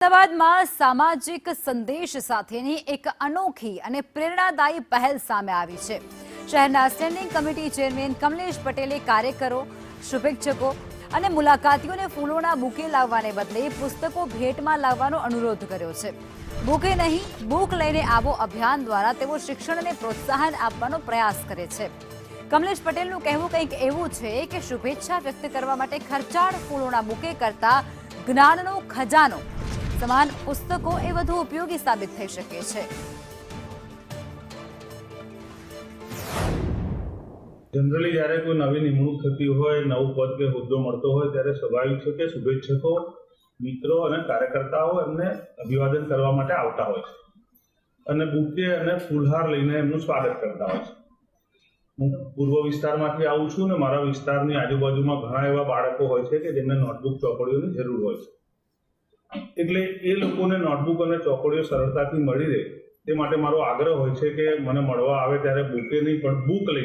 અમદાવાદમાં સામાજિક સંદેશ સાથેની એક અનોખી અને પ્રેરણાદાયી પહેલ સામે આવી છે। શહેરના સ્ટેન્ડિંગ કમિટી ચેરમેન કમલેશ પટેલે કાર્યકરો, શુભેચ્છકો અને મુલાકાતીઓને ફૂલોના બુકે લાવવાને બદલે પુસ્તકો ભેટમાં લાવવાનો અનુરોધ કર્યો છે। બુકે નહીં, બુક લઈને આવો અભિયાન દ્વારા તેઓ શિક્ષણને પ્રોત્સાહન આપવાનો પ્રયાસ કરે છે। કમલેશ પટેલનું કહેવું કંઈક એવું છે કે શુભેચ્છા વ્યક્ત કરવા માટે ખર્ચાળ ફૂલોના બુકે કરતા જ્ઞાનનો ખજાનો સમાન પુસ્તકો એ વધુ ઉપયોગી સાબિત થઈ શકે છે। જનરલી જ્યારે કોઈ નવી નિમણૂક થતી હોય, નવું પદ કે હોદ્દો મળતો હોય ત્યારે સ્વાભાવિક છે કે શુભેચ્છકો, મિત્રો અને કાર્યકર્તાઓ એમને અભિવાદન કરવા માટે આવતા હોય છે અને બુકે અને ફૂલહાર લઈને એમનું સ્વાગત કરતા હોય છે। હું પૂર્વ વિસ્તારમાંથી આવું છું ને મારા વિસ્તારની આજુબાજુમાં ઘણા એવા બાળકો હોય છે કે જેમને નોટબુક ચોપડીઓની જરૂર હોય છે। એટલે એ લોકોને નોટબુક અને ચોપડીઓ સરળતાથી મળી રહે તે માટે મારો આગ્રહ હોય છે કે મને મળવા આવે ત્યારે બુકે નહીં પણ બુક લઈ